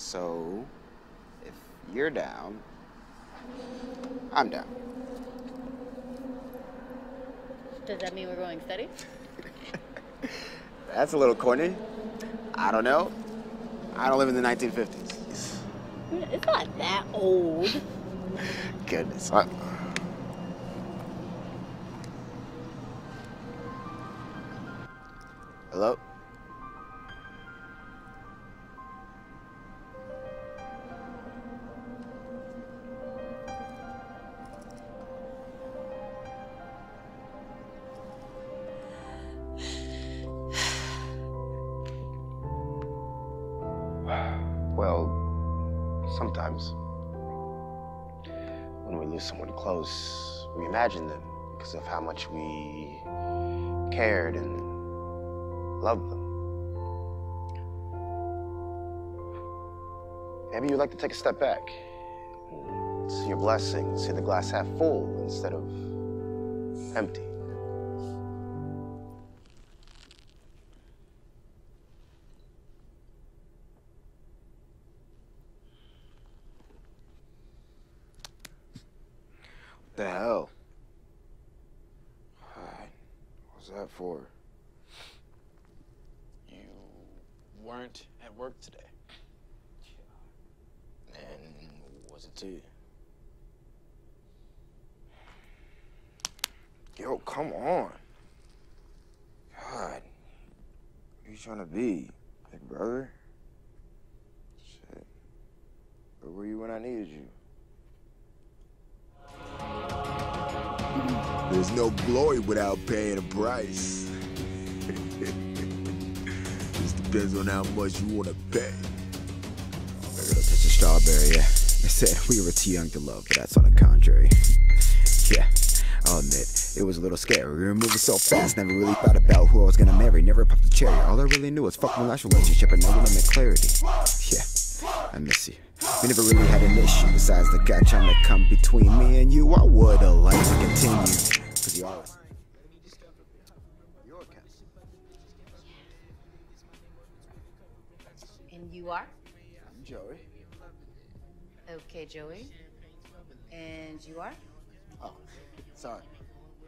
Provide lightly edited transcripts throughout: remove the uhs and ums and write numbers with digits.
So, if you're down, I'm down. Does that mean we're going steady? That's a little corny. I don't know. I don't live in the 1950s. It's not that old. Goodness. Hello? Well, sometimes when we lose someone close, we imagine them because of how much we cared and loved them. Maybe you'd like to take a step back and see your blessing, see the glass half full instead of empty. What the hell? What's that for? You weren't at work today. And was it to you? Yo, come on. God. Who you trying to be? Big brother? Shit. Where were you when I needed you? There's no glory without paying a price. Just depends on how much you want to pay. Better touch a strawberry, yeah. They said we were too young to love, but that's on the contrary. Yeah, I'll admit, it was a little scary. We were moving so fast, never really thought about who I was gonna marry. Never popped the cherry. All I really knew was fuck my last relationship, and now when I'm in clarity. Yeah, I miss you. We never really had an issue, besides the guy trying to come between me and you. I would've liked to continue, cause you always... And you are? I'm Joey. Okay, Joey. And you are? Oh, sorry.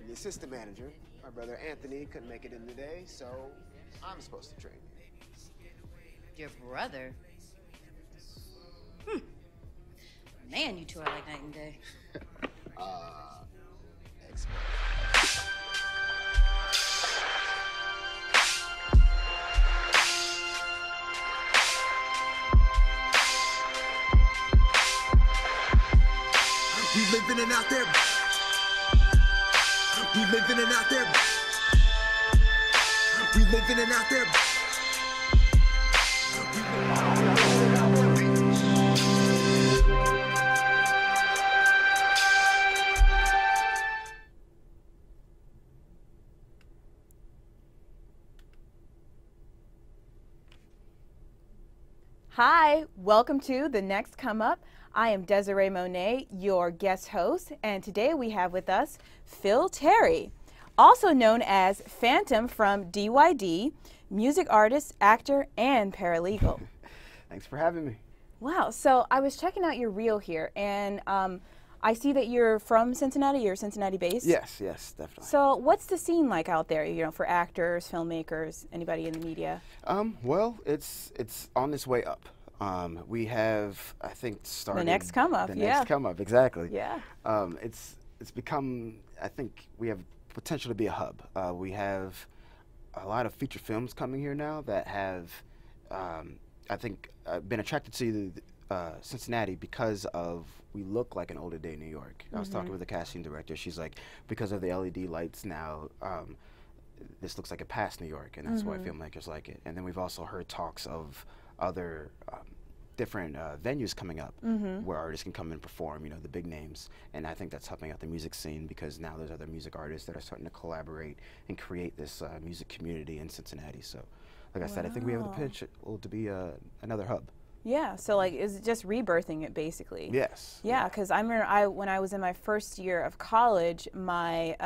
I'm the assistant manager. My brother Anthony couldn't make it in today, so I'm supposed to train you. Your brother? Man, you two are like night and day. Expert. We living and out there. We living and out there. We living and out there. Hi, welcome to The Next Come Up. I am Desiree Monet, your guest host, and today we have with us Phil Terry, also known as Phantom from DYD, music artist, actor, and paralegal. Thanks for having me. Wow, so I was checking out your reel here, and I see that you're from Cincinnati, you're Cincinnati based? Yes, definitely. So what's the scene like out there, you know, for actors, filmmakers, anybody in the media? Well, it's on its way up. We have, I think, started... The next come up, The yeah. next come up, exactly. Yeah. It's become, I think, we have potential to be a hub. We have a lot of feature films coming here now that have, I think, been attracted to Cincinnati because of we look like an older day New York. I was talking with the casting director. She's like, because of the LED lights now, this looks like a past New York, and that's why filmmakers like it. And then we've also heard talks of other different venues coming up where artists can come and perform, you know, the big names. And I think that's helping out the music scene because now there's other music artists that are starting to collaborate and create this music community in Cincinnati. So, like I said, I think we have the potential to be another hub. Yeah, so like, is it just rebirthing it basically? Yes. Yeah, because I remember when I was in my first year of college, my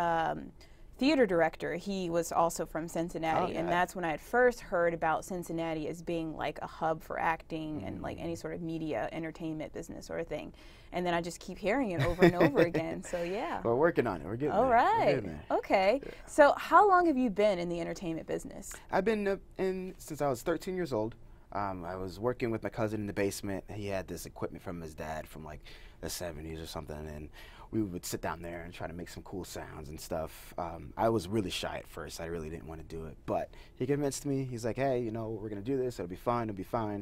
theater director, he was also from Cincinnati, Oh, and yeah. that's when I had first heard about Cincinnati as being like a hub for acting and like any sort of media, entertainment business or a thing. And then I just keep hearing it over and over again. So yeah. We're working on it. We're getting All there. We're right. getting there. Okay. So how long have you been in the entertainment business? I've been in since I was 13 years old. I was working with my cousin in the basement. He had this equipment from his dad from like the 70s or something, and we would sit down there and try to make some cool sounds and stuff. I was really shy at first. I really didn't want to do it, but he convinced me. He's like, hey, you know, we're going to do this. It'll be fun. It'll be fine.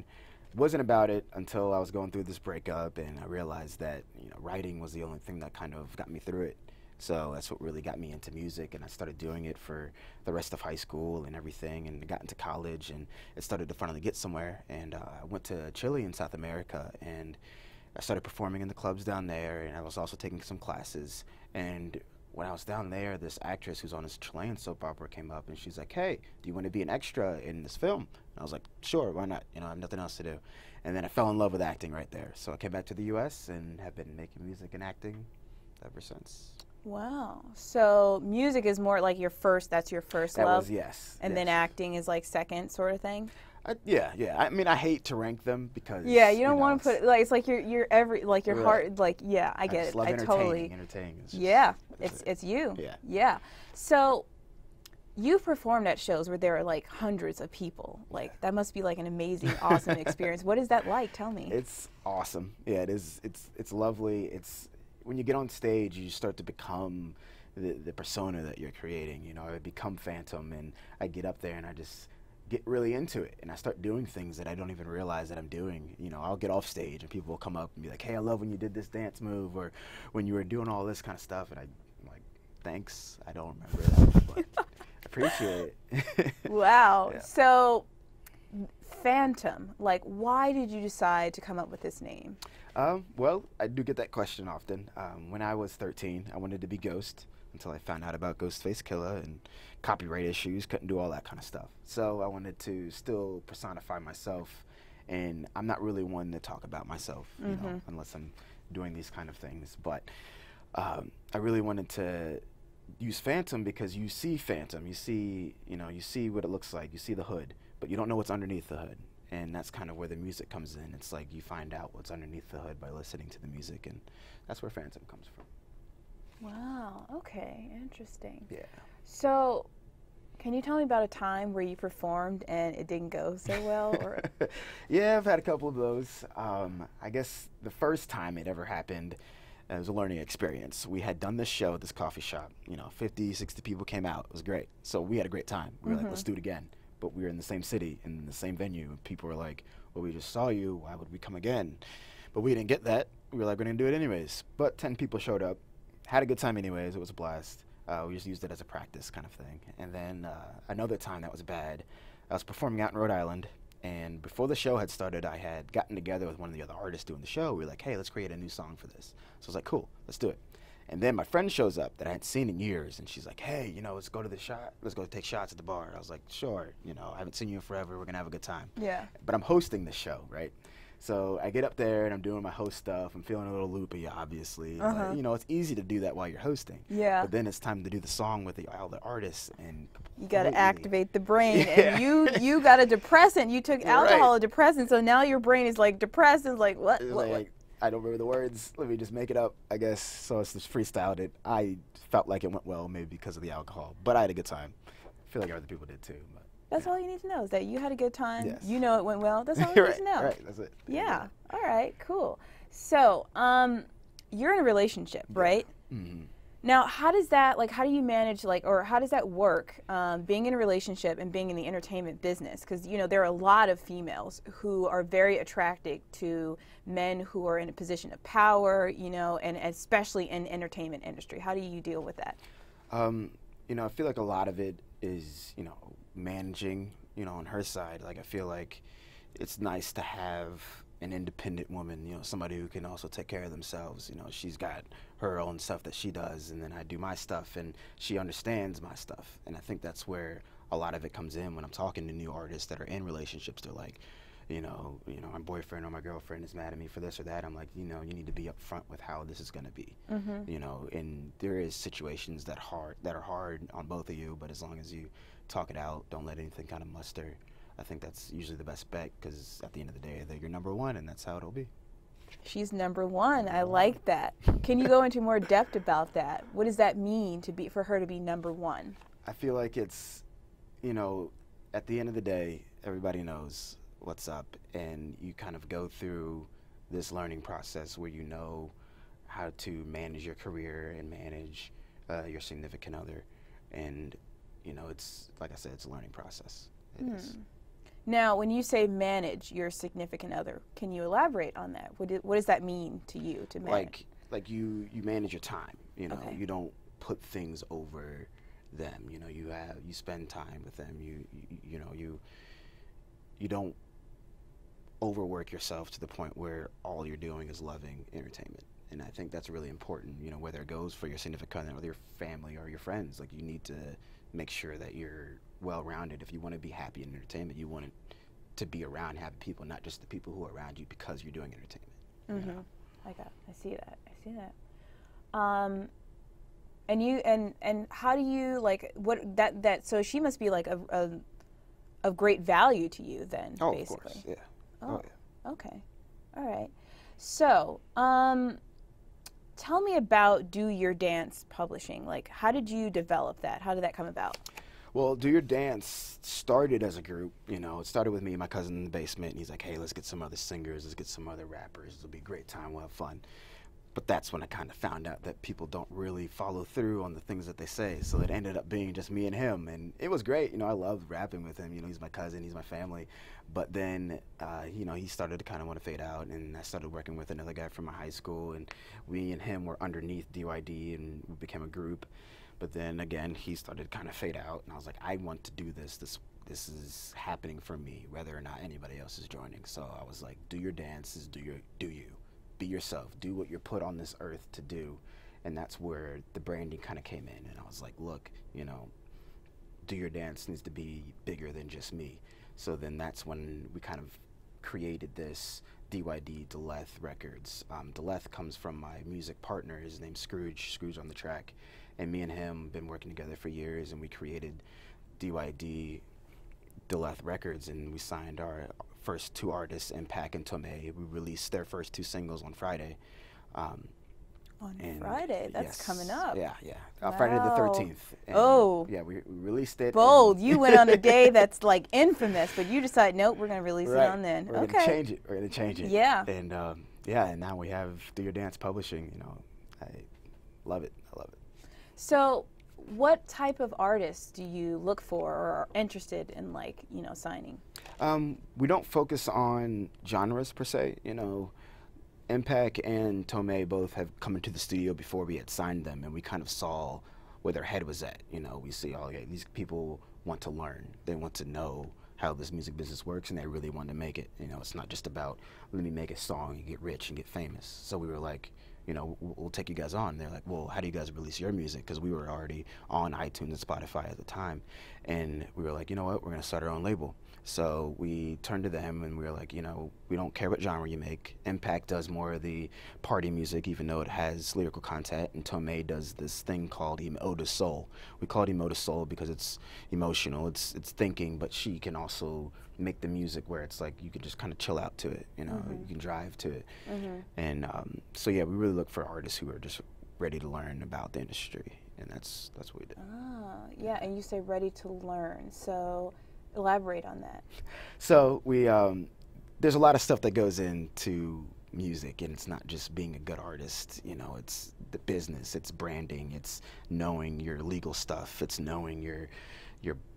It wasn't about it until I was going through this breakup, and I realized that, you know, writing was the only thing that kind of got me through it. So that's what really got me into music, and I started doing it for the rest of high school and everything, and got into college, and it started to finally get somewhere. And I went to Chile in South America, and I started performing in the clubs down there, and I was also taking some classes. And when I was down there, this actress who's on this Chilean soap opera came up, and she's like, hey, do you want to be an extra in this film? And I was like, sure, why not? You know, I have nothing else to do. And then I fell in love with acting right there. So I came back to the U.S. and have been making music and acting ever since. Wow. So music is more like that's your first That love? was, yes. And then acting is like second sort of thing? Yeah. I mean, I hate to rank them because Yeah, you don't know, want to put like it's like your every like your Right. heart like yeah, I I get just it. love I totally entertaining is just- yeah, that's it's you. Yeah. Yeah. So you've performed at shows where there are like hundreds of people. Like that must be like an amazing, awesome experience. What is that like? Tell me. It's awesome. Yeah, it is. It's lovely. It's when you get on stage, you start to become the persona that you're creating. You know, I become Phantom, and I get up there and I just get really into it, and I start doing things that I don't even realize that I'm doing. You know, I'll get off stage and people will come up and be like, hey, I love when you did this dance move, or when you were doing all this kind of stuff, and I'm like, thanks, I don't remember that, but I appreciate it. Wow. Yeah. So Phantom, like why did you decide to come up with this name? Well, I do get that question often. When I was 13, I wanted to be Ghost until I found out about Ghostface Killah and copyright issues, couldn't do all that kind of stuff. So I wanted to still personify myself, and I'm not really one to talk about myself, you know, unless I'm doing these kind of things. But I really wanted to use Phantom because you see Phantom, you see what it looks like, you see the hood, but you don't know what's underneath the hood. And that's kind of where the music comes in. It's like you find out what's underneath the hood by listening to the music, and that's where Phantom comes from. Wow. Okay. Interesting. Yeah. So, can you tell me about a time where you performed and it didn't go so well? Or Yeah, I've had a couple of those. I guess the first time it ever happened, it was a learning experience. We had done this show at this coffee shop. You know, 50, 60 people came out. It was great. So we had a great time. We were like, let's do it again. But we were in the same city, in the same venue. And people were like, well, we just saw you. Why would we come again? But we didn't get that. We were like, we're going to do it anyways. But 10 people showed up. Had a good time anyways. It was a blast. We just used it as a practice kind of thing. And then another time that was bad, I was performing out in Rhode Island. And before the show had started, I had gotten together with one of the other artists doing the show. We were like, hey, let's create a new song for this. So I was like, cool, let's do it. And then my friend shows up that I hadn't seen in years, and she's like, hey, you know, let's go take shots at the bar. I was like, sure, you know, I haven't seen you in forever. We're going to have a good time. yeah. But I'm hosting the show, right? So I get up there, and I'm doing my host stuff. I'm feeling a little loopy, obviously. But, you know, it's easy to do that while you're hosting. Yeah. But then it's time to do the song with all the artists. And You got to completely- activate the brain, Yeah. and you got a depressant. You took alcohol, Right. a depressant, so now your brain is like depressed. It's like what? It's What? like, I don't remember the words. Let me just make it up, I guess. So it's just freestyled it. I felt like it went well, maybe because of the alcohol. But I had a good time. I feel like other people did too. But That's all you need to know is that you had a good time. Yes. You know it went well. That's all you need to know. Right, that's it. Yeah. All right. Cool. So, you're in a relationship, right? Mm-hmm. Now, how does that how do you manage or how does that work? Being in a relationship and being in the entertainment business, because you know there are a lot of females who are very attracted to men who are in a position of power, you know, and especially in the entertainment industry. How do you deal with that? You know, I feel like a lot of it is, you know, managing, you know, on her side. Like, I feel like it's nice to have an independent woman, you know, somebody who can also take care of themselves. You know, she's got her own stuff that she does, and then I do my stuff, and she understands my stuff. And I think that's where a lot of it comes in when I'm talking to new artists that are in relationships. They're like, my boyfriend or my girlfriend is mad at me for this or that. I'm like, you need to be upfront with how this is going to be. And there is situations that are hard on both of you, but as long as you talk it out, don't let anything kind of muster. I think that's usually the best bet, because at the end of the day, they're your number one, and that's how it'll be. She's number one. I like that. Can you go into more depth about that? What does that mean for her to be number one? I feel like it's, at the end of the day, everybody knows what's up, and you kind of go through this learning process where you know how to manage your career and manage your significant other. And, it's, like I said, it's a learning process. It is. Now, when you say manage your significant other, can you elaborate on that? What does that mean to you, to manage? Like you manage your time, Okay. You don't put things over them, you spend time with them, you don't overwork yourself to the point where all you're doing is loving entertainment. And I think that's really important, whether it goes for your significant other, your family, or your friends. Like, you need to make sure that you're well-rounded. If you want to be happy in entertainment, you want to be around happy people, not just the people who are around you because you're doing entertainment. I see that. And how do you so she must be like of great value to you then, basically. Of course, yeah. Oh, yeah. Okay. All right. So, tell me about Do Your Dance Publishing. Like, how did you develop that? How did that come about? Well, Do Your Dance started as a group. It started with me and my cousin in the basement, and he's like, hey, let's get some other singers, let's get some other rappers. It'll be a great time, we'll have fun. But that's when I kind of found out that people don't really follow through on the things that they say. So it ended up being just me and him, and it was great. I loved rapping with him. He's my cousin, he's my family. But then, he started to kind of want to fade out, and I started working with another guy from my high school, and we and him were underneath DYD, and we became a group. But then again, he started to kind of fade out, and I was like, I want to do this. This is happening for me, whether or not anybody else is joining. So I was like, Do Your Dance is do you. Be yourself. Do what you're put on this earth to do. And that's where the branding kind of came in. And I was like, look, Do Your Dance needs to be bigger than just me. So then that's when we kind of created this DYD Deleth Records. Deleth comes from my music partner. His name's Scrooge on the track. And me and him been working together for years, and we created DYD Deleth Records, and we signed our first two artists, Impact and Tomei. We released their first two singles on Friday. On Friday? That's yes, coming up. Yeah. Wow. Friday the 13th. And oh. Yeah, we released it. Bold. You went on a day that's like infamous, but you decided, nope, we're going to release right. it on then. We're okay. Gonna change it. We're going to change it. Yeah. And and now we have Do Your Dance Publishing. I love it. I love it. So what type of artists do you look for or are interested in, signing? We don't focus on genres per se. Impact and Tomei both have come into the studio before we had signed them, and we kind of saw where their head was at. We see, these people want to learn. They want to know how this music business works, and they really want to make it. It's not just about, let me make a song and get rich and get famous. So we were like, we'll take you guys on. They're like, well, how do you guys release your music? Because we were already on iTunes and Spotify at the time. And we were like, you know what, we're going to start our own label. So we turned to them, and we were like, we don't care what genre you make. Impact does more of the party music, even though it has lyrical content, and Tomei does this thing called Ode to Soul. We call it Ode to Soul because it's emotional, it's thinking, but she can also make the music where it's like you can just kind of chill out to it, you can drive to it. And so yeah, we really look for artists who are just ready to learn about the industry, and that's what we do. Yeah, and you say ready to learn, so elaborate on that. So we there's a lot of stuff that goes into music, and it's not just being a good artist. It's the business, it's branding, it's knowing your legal stuff, it's knowing your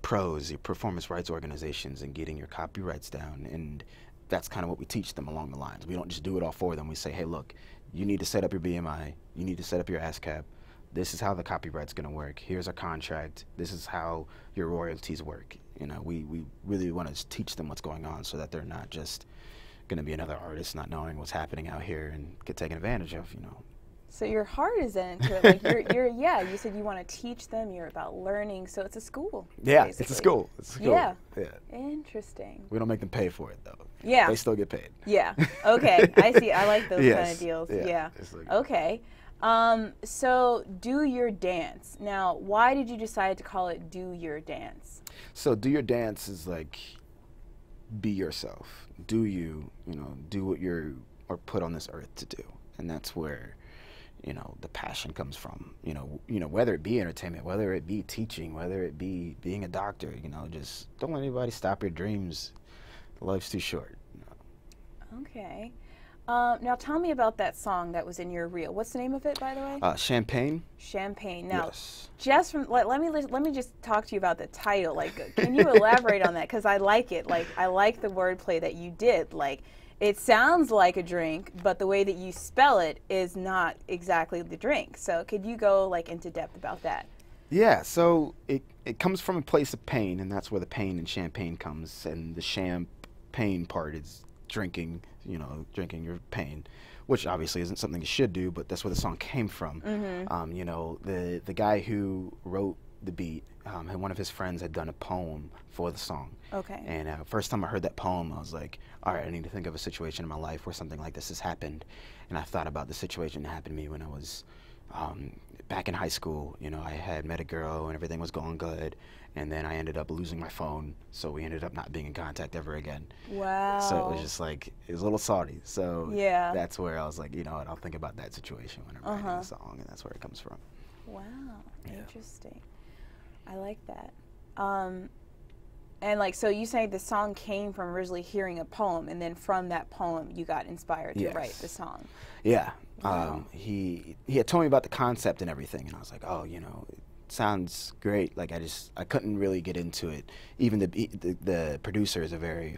pros, your performance rights organizations, and getting your copyrights down. And that's kind of what we teach them along the lines. We don't just do it all for them. We say, hey, look, you need to set up your BMI, you need to set up your ASCAP. This is how the copyright's going to work. Here's our contract. This is how your royalties work. We really want to teach them what's going on so that they're not just going to be another artist not knowing what's happening out here and get taken advantage of. So your heart is into it. Like yeah, you said you want to teach them, you're about learning, so it's a school. Yeah, basically. it's a school. It's a school. Yeah. Yeah. Interesting. We don't make them pay for it though. Yeah. They still get paid. Yeah. Okay. I see. I like those kind Yes, of deals. yeah, Yeah. it's like- Okay. So Do Your Dance. Now, why did you decide to call it Do Your Dance? So Do Your Dance is like, be yourself. Do do what you're or put on this earth to do, and that's where, the passion comes from. Whether it be entertainment, whether it be teaching, whether it be being a doctor. Just don't let anybody stop your dreams. Life's too short. Okay. Now tell me about that song that was in your reel. What's the name of it, by the way? Champagne. Champagne. Now, Yes. just from let me just talk to you about the title. Like, can you elaborate on that? Because I like it. Like, I like the wordplay that you did. Like, it sounds like a drink, but the way that you spell it is not exactly the drink. So, could you go like into depth about that? Yeah, so it comes from a place of pain, and that's where the pain in champagne comes, and the champagne part is drinking, drinking your pain, which obviously isn't something you should do, but that's where the song came from. The guy who wrote the beat, one of his friends had done a poem for the song. Okay. And first time I heard that poem, I was like, all right, I need to think of a situation in my life where something like this has happened. And I thought about the situation that happened to me when I was back in high school. I had met a girl and everything was going good, and then I ended up losing my phone, so we ended up not being in contact ever again. Wow. So it was just like, it was a little salty. So yeah, that's where I was like, what, I'll think about that situation when I'm writing the song, and that's where it comes from. Wow, Yeah. interesting. I like that. And like, so you say the song came from originally hearing a poem, and then from that poem you got inspired to write the song. Yeah. Wow. He had told me about the concept and everything, and I was like, oh, it sounds great. Like, I couldn't really get into it. Even the producer is a very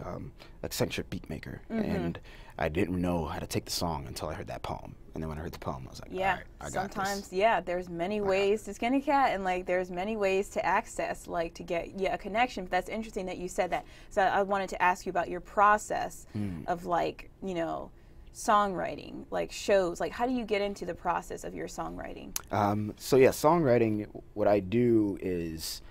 eccentric beat maker, and I didn't know how to take the song until I heard that poem. And then when I heard the poem, I was like, yeah, all right, I got sometimes, this. There's many ways to skin a cat, and like there's many ways to access, like to get a connection. But that's interesting that you said that. So I wanted to ask you about your process of like, songwriting, like shows. Like, how do you get into the process of your songwriting? So yeah, songwriting, what I do is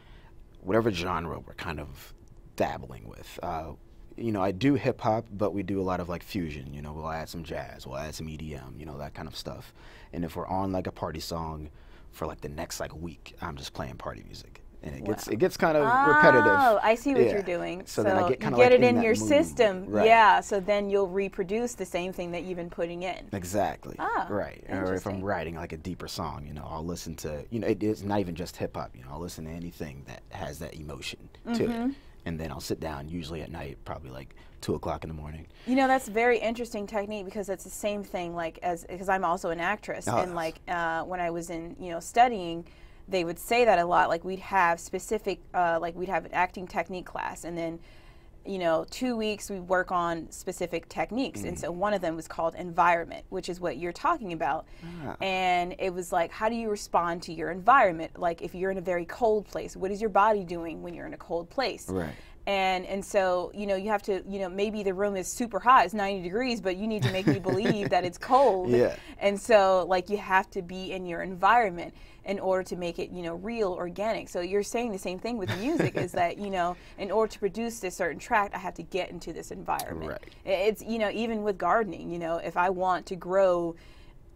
whatever genre we're kind of dabbling with. I do hip hop, but we do a lot of like fusion. We'll add some jazz, we'll add some EDM, that kind of stuff. And if we're on like a party song for like the next like week, I'm just playing party music, and it gets kind of repetitive. Oh, I see what you're doing. So then I get kind you of get like it in your that mood. system, Right. yeah. So then you'll reproduce the same thing that you've been putting in. Exactly. Ah, right. Or if I'm interesting. writing like a deeper song, I'll listen to, it's not even just hip hop. I'll listen to anything that has that emotion to it, and then I'll sit down usually at night, probably like 2 o'clock in the morning. That's very interesting technique, because it's the same thing, like, because I'm also an actress, and like when I was in studying, they would say that a lot. Like, we'd have specific like we'd have an acting technique class, and then 2 weeks we work on specific techniques, and so one of them was called environment, which is what you're talking about. And it was like, how do you respond to your environment? Like, if you're in a very cold place, what is your body doing when you're in a cold place? Right. And so, you have to, maybe the room is super hot, it's 90 degrees, but you need to make me believe that it's cold. Yeah. And so, like, you have to be in your environment in order to make it, real, organic. So you're saying the same thing with music, is that, in order to produce this certain track, I have to get into this environment. Right. It's, even with gardening, if I want to grow,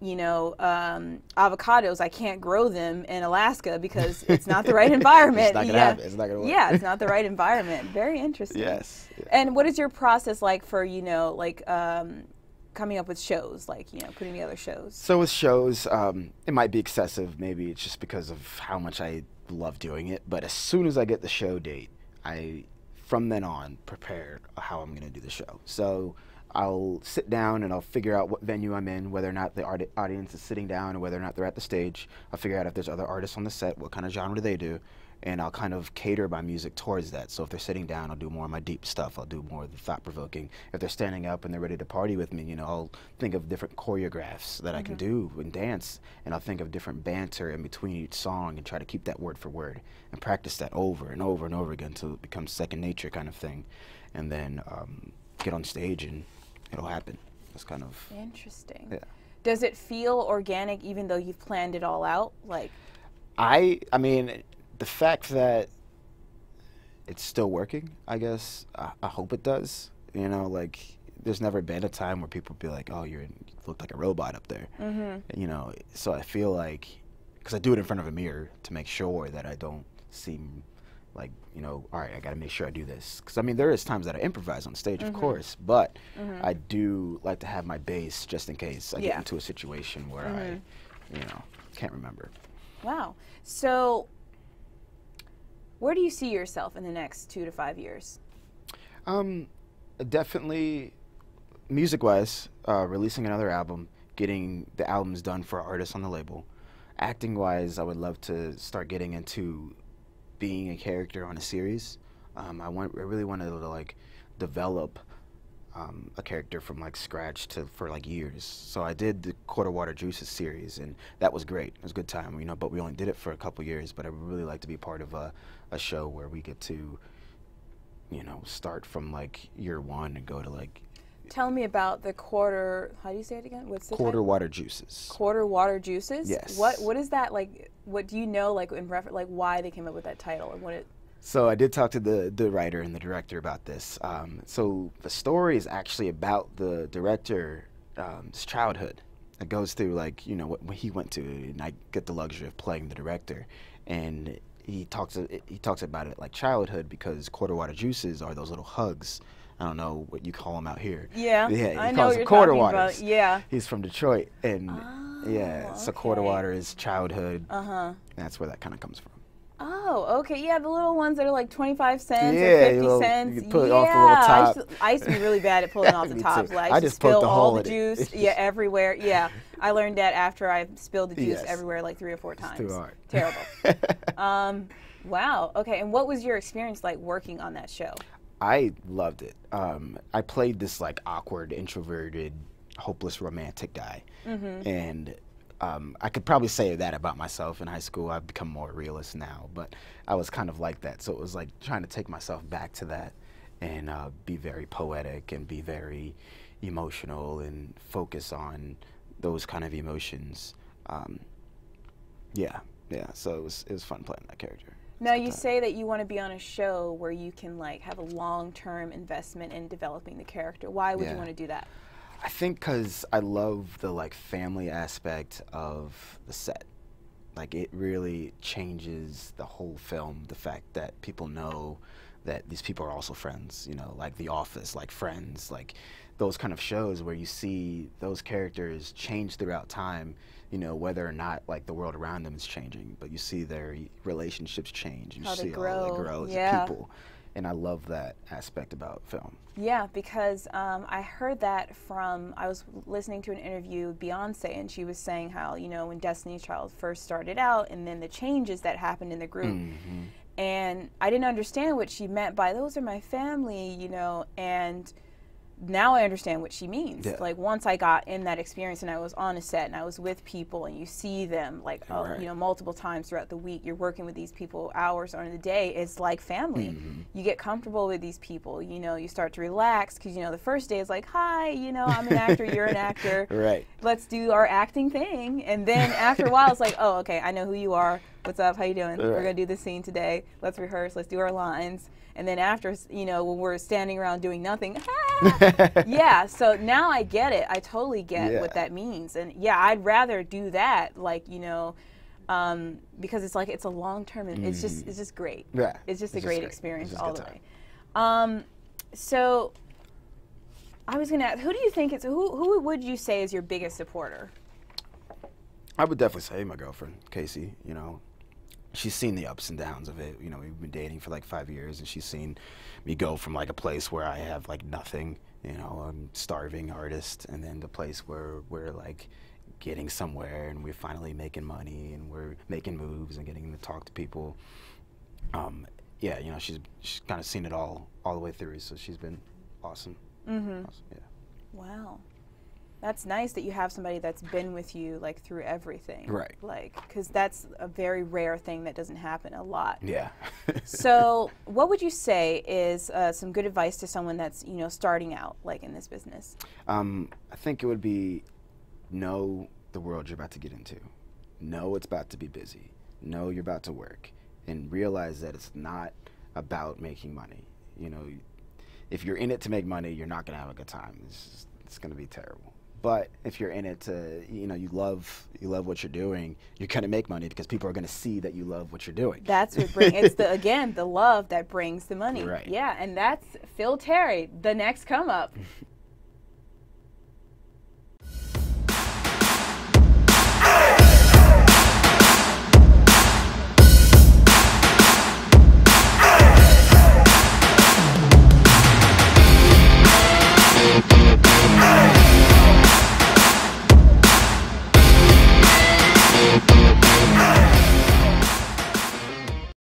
avocados, I can't grow them in Alaska because it's not the right environment. It's not gonna happen. It's not gonna work. Yeah, it's not the right environment. Very interesting. Yes. Yeah. And what is your process like for, coming up with shows, like, putting together shows? So with shows, it might be excessive. Maybe it's just because of how much I love doing it. But as soon as I get the show date, from then on, prepare how I'm going to do the show. So I'll sit down and I'll figure out what venue I'm in, whether or not the audience is sitting down, or whether or not they're at the stage. I'll figure out if there's other artists on the set, what kind of genre do they do, and I'll kind of cater my music towards that. So if they're sitting down, I'll do more of my deep stuff. I'll do more of the thought-provoking. If they're standing up and they're ready to party with me, I'll think of different choreographs that I can do and dance, and I'll think of different banter in between each song and try to keep that word for word and practice that over and over and over again until it becomes second nature kind of thing. And then get on stage and it'll happen. That's kind of interesting. Yeah. Does it feel organic even though you've planned it all out? Like, I mean, the fact that it's still working, I guess, I hope it does. You know, like, there's never been a time where people be like, oh, you look like a robot up there. You know, so I feel like, because I do it in front of a mirror to make sure that I don't seem like, you know, all right, I got to make sure I do this. Because, I mean, there is times that I improvise on stage, of course, but I do like to have my base just in case I get into a situation where I, you know, can't remember. wow. So, where do you see yourself in the next 2 to 5 years? Definitely, music-wise, releasing another album, getting the albums done for artists on the label. Acting-wise, I would love to start getting into being a character on a series. I really wanted to like develop a character from like scratch for like years. So I did the Quarter Water Juices series, and that was great. It was a good time, you know. But we only did it for a couple years. But I would really like to be part of a show where we get to, you know, start from like year one and go to like. Tell me about the quarter. How do you say it again? What's the Quarter title? Water Juices. Quarter Water Juices. Yes. What is that like? What do you know like in reference like why they came up with that title and what it? So I did talk to the writer and the director about this. So the story is actually about the director's childhood. It goes through like, you know, what he went to, and I get the luxury of playing the director, and he talks about it like childhood because Quarter Water Juices are those little hugs. I don't know what you call them out here. Yeah, he I know calls what them you're quarter talking waters. about. Yeah. He's from Detroit, and yeah, so quarter okay. water is childhood. Uh-huh. That's where that kind of comes from. Oh, okay. Yeah, the little ones that are like 25 cents Yeah, or 50 you cents. can pull it off the little top. I used to be really bad at pulling off the Me tops. too. Like, I I just just poked spill the all hole the in it. juice. Yeah, everywhere. Yeah, I learned that after I spilled the juice Yes. everywhere like 3 or 4 times. too hard. Terrible. Wow. Okay. And what was your experience like working on that show? I loved it. I played this like awkward, introverted, hopeless romantic guy, and I could probably say that about myself in high school. I've become more realist now, but I was kind of like that. So it was like trying to take myself back to that and be very poetic and be very emotional and focus on those kind of emotions. Yeah. So it was fun playing that character. Now you say that you want to be on a show where you can like have a long-term investment in developing the character. Why would you want to do that? I think because I love the like family aspect of the set. Like it really changes the whole film. The fact that people know that these people are also friends. You know, like The Office, like Friends, like those kind of shows where you see those characters change throughout time. You know, whether or not like the world around them is changing, but you see their relationships change. You How they see grow. how they grow as Yeah. people, and I love that aspect about film. Yeah, because I heard that from, I was listening to an interview with Beyonce, and she was saying how, you know, when Destiny's Child first started out, and then the changes that happened in the group. And I didn't understand what she meant by, those are my family, you know, and now I understand what she means. Yeah. Like once I got in that experience and I was on a set and I was with people and you see them like, Right. you know, multiple times throughout the week, you're working with these people hours on the day, it's like family. You get comfortable with these people, you know, you start to relax because, you know, the first day is like, hi, you know, I'm an actor, you're an actor. Right. Let's do our acting thing. And then after a while, it's like, oh, okay, I know who you are. What's up? How you doing? We're Right. going to do this scene today. Let's rehearse. Let's do our lines. And then after, you know, when we're standing around doing nothing, yeah, so now I get it. I totally get what that means. And yeah, I'd rather do that, like, you know, because it's like, it's a long-term, and it's just great. Yeah, It's just a it's just great great. experience It's just a all good the way. So I was going to ask, who do you think who would you say is your biggest supporter? I would definitely say my girlfriend, Casey. You know, she's seen the ups and downs of it. You know, we've been dating for like 5 years, and she's seen me go from like a place where I have like nothing, you know, I'm starving artist, and then the place where we're like getting somewhere and we're finally making money and we're making moves and getting to talk to people. Yeah, you know, she's kind of seen it all the way through, so she's been awesome. Awesome, yeah. Wow. That's nice that you have somebody that's been with you like through everything. Right. Like, because that's a very rare thing that doesn't happen a lot. Yeah. So what would you say is some good advice to someone that's, you know, starting out like in this business? I think it would be know the world you're about to get into. Know it's about to be busy. Know you're about to work, and realize that it's not about making money. You know, if you're in it to make money, you're not gonna have a good time. It's gonna be terrible. But if you're in it to, you know, you love what you're doing, you're gonna make money because people are gonna see that you love what you're doing. That's what brings, it's the love that brings the money. Right. Yeah, and that's Phil Terry, the next come up.